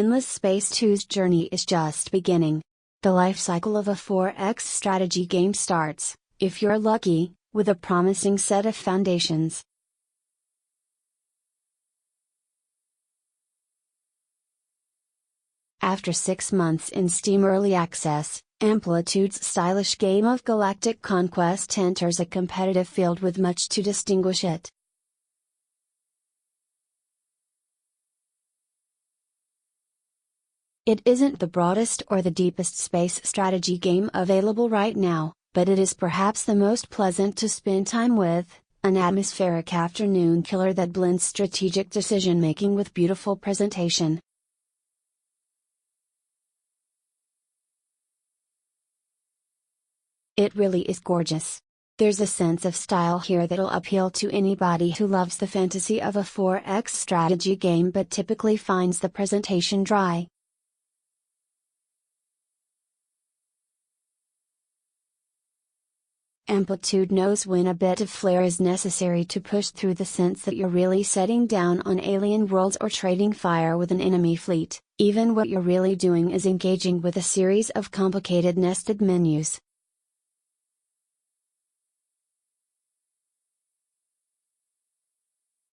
Endless Space 2's journey is just beginning. The life cycle of a 4X strategy game starts, if you're lucky, with a promising set of foundations. After 6 months in Steam Early Access, Amplitude's stylish game of galactic conquest enters a competitive field with much to distinguish it. It isn't the broadest or the deepest space strategy game available right now, but it is perhaps the most pleasant to spend time with, an atmospheric afternoon killer that blends strategic decision-making with beautiful presentation. It really is gorgeous. There's a sense of style here that'll appeal to anybody who loves the fantasy of a 4X strategy game but typically finds the presentation dry. Amplitude knows when a bit of flair is necessary to push through the sense that you're really setting down on alien worlds or trading fire with an enemy fleet, even what you're really doing is engaging with a series of complicated nested menus.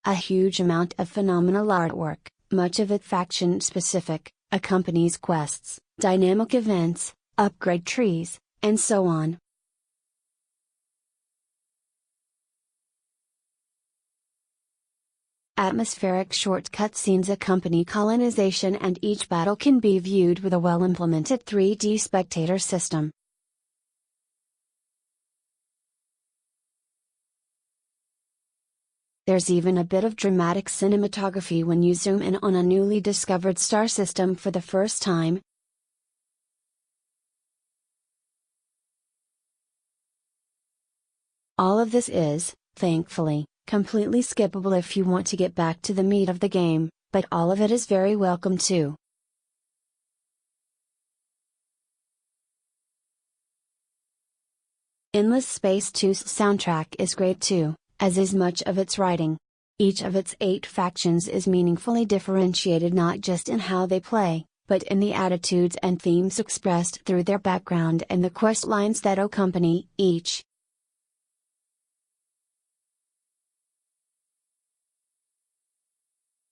A huge amount of phenomenal artwork, much of it faction-specific, accompanies quests, dynamic events, upgrade trees, and so on. Atmospheric short cutscenes accompany colonization and each battle can be viewed with a well-implemented 3D spectator system. There's even a bit of dramatic cinematography when you zoom in on a newly discovered star system for the first time. All of this is, thankfully, completely skippable if you want to get back to the meat of the game, but all of it is very welcome too. Endless Space 2's soundtrack is great too, as is much of its writing. Each of its 8 factions is meaningfully differentiated not just in how they play, but in the attitudes and themes expressed through their background and the questlines that accompany each.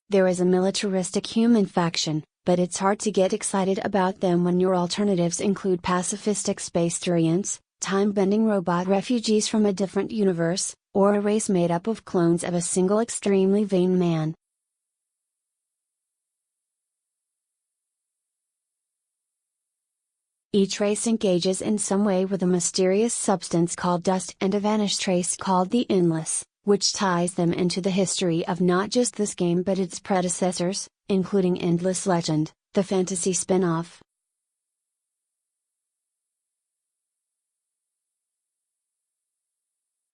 There is a militaristic human faction, but it's hard to get excited about them when your alternatives include pacifistic space treants, time-bending robot refugees from a different universe, or a race made up of clones of a single extremely vain man. Each race engages in some way with a mysterious substance called dust and a vanished trace called the Endless, which ties them into the history of not just this game but its predecessors, including Endless Legend, the fantasy spin-off.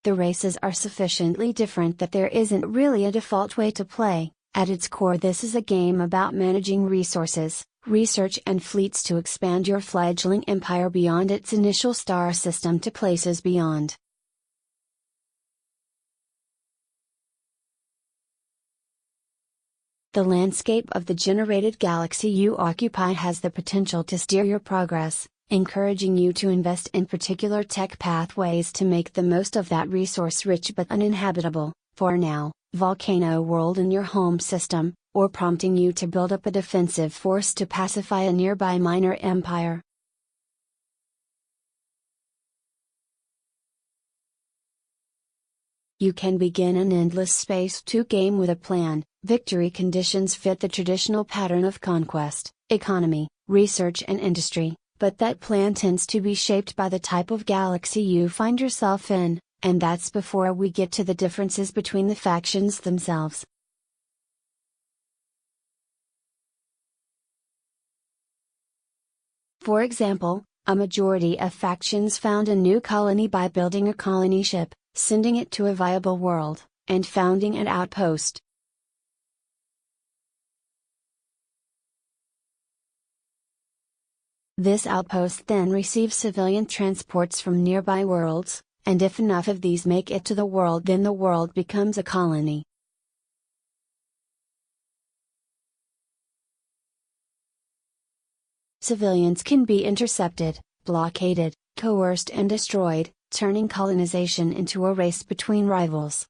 The races are sufficiently different that there isn't really a default way to play. At its core, this is a game about managing resources, research and fleets to expand your fledgling empire beyond its initial star system to places beyond. The landscape of the generated galaxy you occupy has the potential to steer your progress, encouraging you to invest in particular tech pathways to make the most of that resource-rich but uninhabitable, for now, volcano world in your home system, or prompting you to build up a defensive force to pacify a nearby minor empire. You can begin an Endless Space 2 game with a plan. Victory conditions fit the traditional pattern of conquest, economy, research and industry, but that plan tends to be shaped by the type of galaxy you find yourself in, and that's before we get to the differences between the factions themselves. For example, a majority of factions found a new colony by building a colony ship, sending it to a viable world, and founding an outpost. This outpost then receives civilian transports from nearby worlds, and if enough of these make it to the world, then the world becomes a colony. Civilians can be intercepted, blockaded, coerced and destroyed, turning colonization into a race between rivals.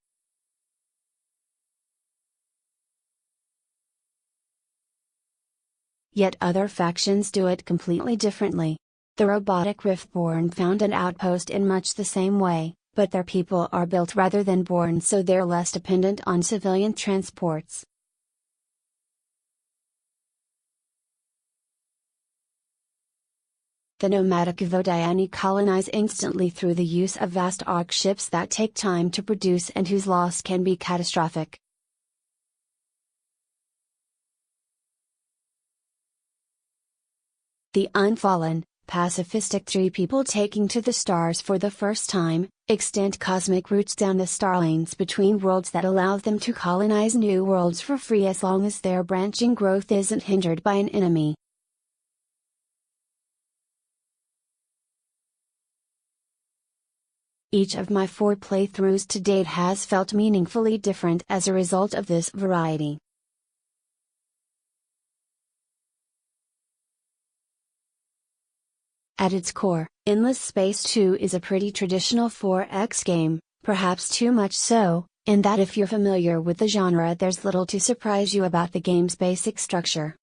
Yet other factions do it completely differently. The robotic Riftborn found an outpost in much the same way, but their people are built rather than born, so they're less dependent on civilian transports. The nomadic Vodayani colonize instantly through the use of vast arc ships that take time to produce and whose loss can be catastrophic. The unfallen, pacifistic tree people taking to the stars for the first time, extend cosmic routes down the star lanes between worlds that allow them to colonize new worlds for free as long as their branching growth isn't hindered by an enemy. Each of my 4 playthroughs to date has felt meaningfully different as a result of this variety. At its core, Endless Space 2 is a pretty traditional 4X game, perhaps too much so, in that if you're familiar with the genre there's little to surprise you about the game's basic structure.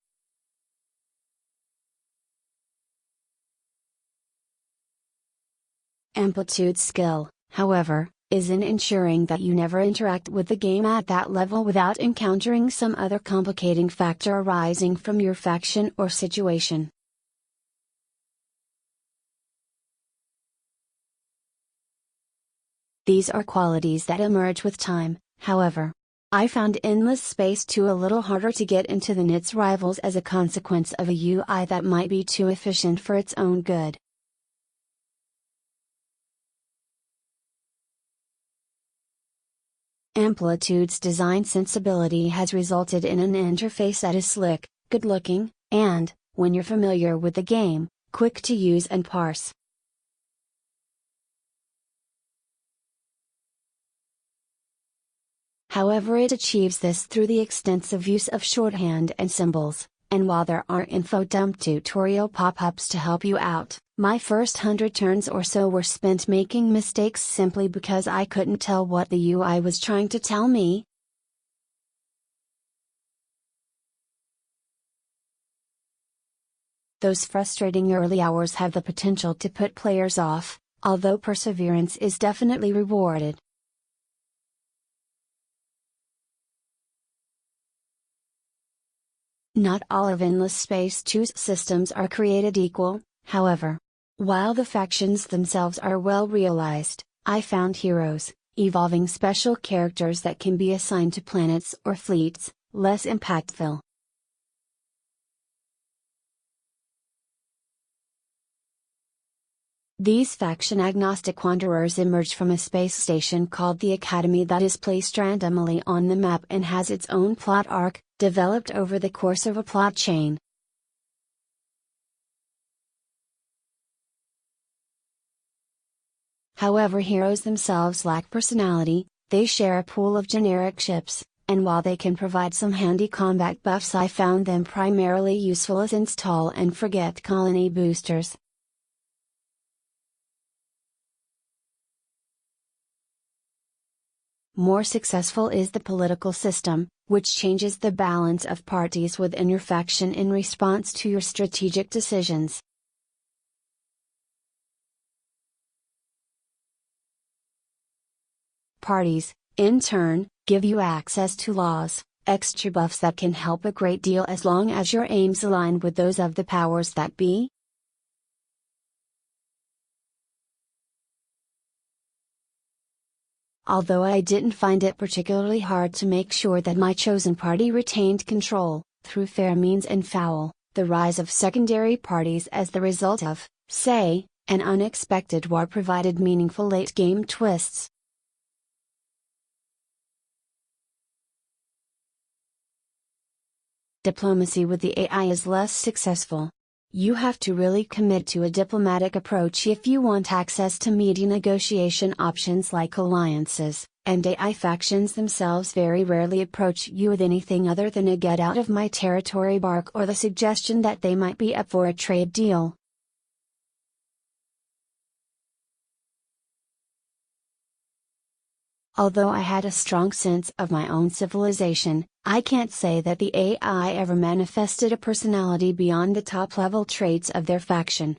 Amplitude's skill, however, is in ensuring that you never interact with the game at that level without encountering some other complicating factor arising from your faction or situation. These are qualities that emerge with time, however. I found Endless Space 2 a little harder to get into than its rivals as a consequence of a UI that might be too efficient for its own good. Amplitude's design sensibility has resulted in an interface that is slick, good-looking, and, when you're familiar with the game, quick to use and parse. However, it achieves this through the extensive use of shorthand and symbols, and while there are info dump tutorial pop-ups to help you out, my first 100 turns or so were spent making mistakes simply because I couldn't tell what the UI was trying to tell me. Those frustrating early hours have the potential to put players off, although perseverance is definitely rewarded. Not all of Endless Space 2's systems are created equal, however. While the factions themselves are well realized, I found heroes, evolving special characters that can be assigned to planets or fleets, less impactful. These faction-agnostic wanderers emerge from a space station called the Academy that is placed randomly on the map and has its own plot arc, developed over the course of a plot chain. However, heroes themselves lack personality, they share a pool of generic ships, and while they can provide some handy combat buffs, I found them primarily useful as install-and-forget colony boosters. More successful is the political system, which changes the balance of parties within your faction in response to your strategic decisions. Parties, in turn, give you access to laws, extra buffs that can help a great deal as long as your aims align with those of the powers that be. Although I didn't find it particularly hard to make sure that my chosen party retained control, through fair means and foul, the rise of secondary parties as the result of, say, an unexpected war provided meaningful late-game twists. Diplomacy with the AI is less successful. You have to really commit to a diplomatic approach if you want access to meaty negotiation options like alliances, and AI factions themselves very rarely approach you with anything other than a get out of my territory bark or the suggestion that they might be up for a trade deal. Although I had a strong sense of my own civilization, I can't say that the AI ever manifested a personality beyond the top-level traits of their faction.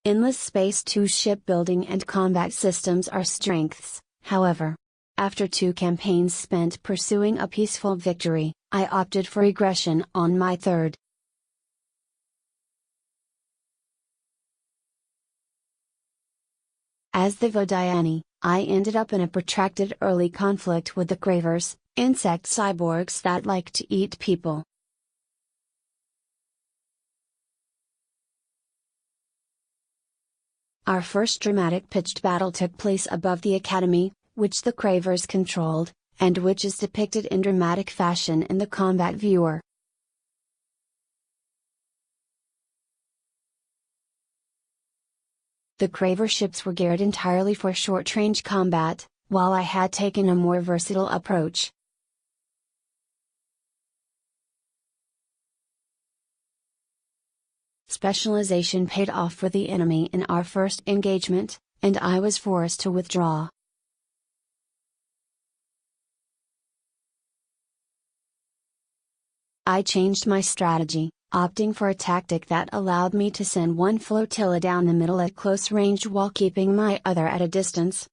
Endless Space 2's shipbuilding and combat systems are strengths, however. After 2 campaigns spent pursuing a peaceful victory, I opted for aggression on my third. As the Vodayani, I ended up in a protracted early conflict with the Cravers, insect cyborgs that like to eat people. Our first dramatic pitched battle took place above the Academy, which the Cravers controlled, and which is depicted in dramatic fashion in the combat viewer. The Craver ships were geared entirely for short-range combat, while I had taken a more versatile approach. Specialization paid off for the enemy in our first engagement, and I was forced to withdraw. I changed my strategy, opting for a tactic that allowed me to send one flotilla down the middle at close range while keeping my other at a distance.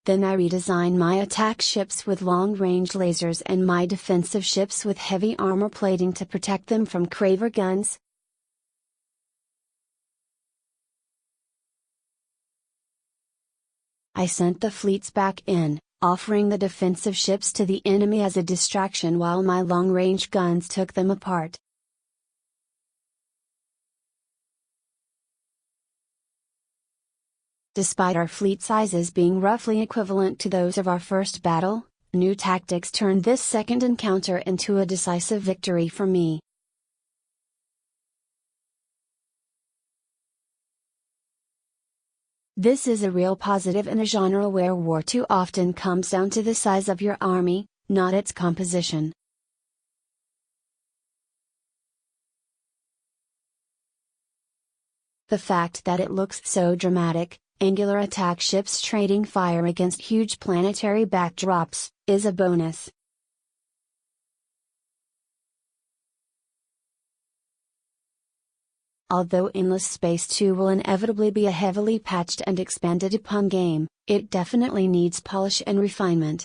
Then I redesigned my attack ships with long-range lasers and my defensive ships with heavy armor plating to protect them from Craver guns. I sent the fleets back in, offering the defensive ships to the enemy as a distraction while my long-range guns took them apart. Despite our fleet sizes being roughly equivalent to those of our first battle, new tactics turned this second encounter into a decisive victory for me. This is a real positive in a genre where war too often comes down to the size of your army, not its composition. The fact that it looks so dramatic, angular attack ships trading fire against huge planetary backdrops, is a bonus. Although Endless Space 2 will inevitably be a heavily patched and expanded upon game, it definitely needs polish and refinement.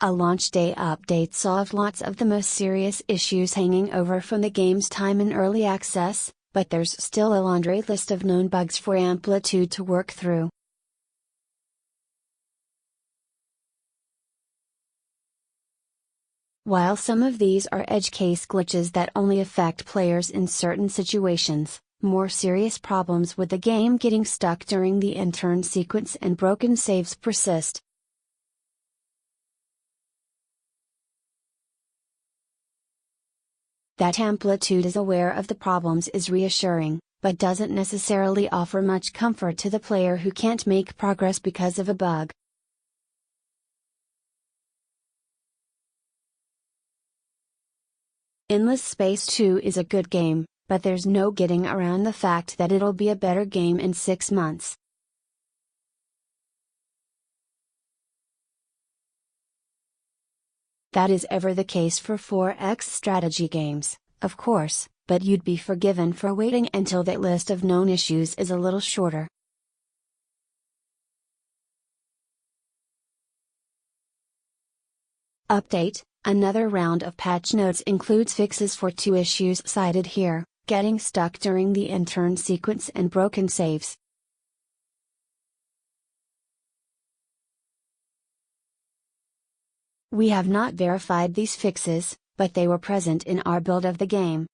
A launch day update solved lots of the most serious issues hanging over from the game's time in early access, but there's still a laundry list of known bugs for Amplitude to work through. While some of these are edge case glitches that only affect players in certain situations, more serious problems with the game getting stuck during the in-turn sequence and broken saves persist. That Amplitude is aware of the problems is reassuring, but doesn't necessarily offer much comfort to the player who can't make progress because of a bug. Endless Space 2 is a good game, but there's no getting around the fact that it'll be a better game in 6 months. That is ever the case for 4X strategy games, of course, but you'd be forgiven for waiting until that list of known issues is a little shorter. Update: another round of patch notes includes fixes for 2 issues cited here, getting stuck during the in-turn sequence and broken saves. We have not verified these fixes, but they were present in our build of the game.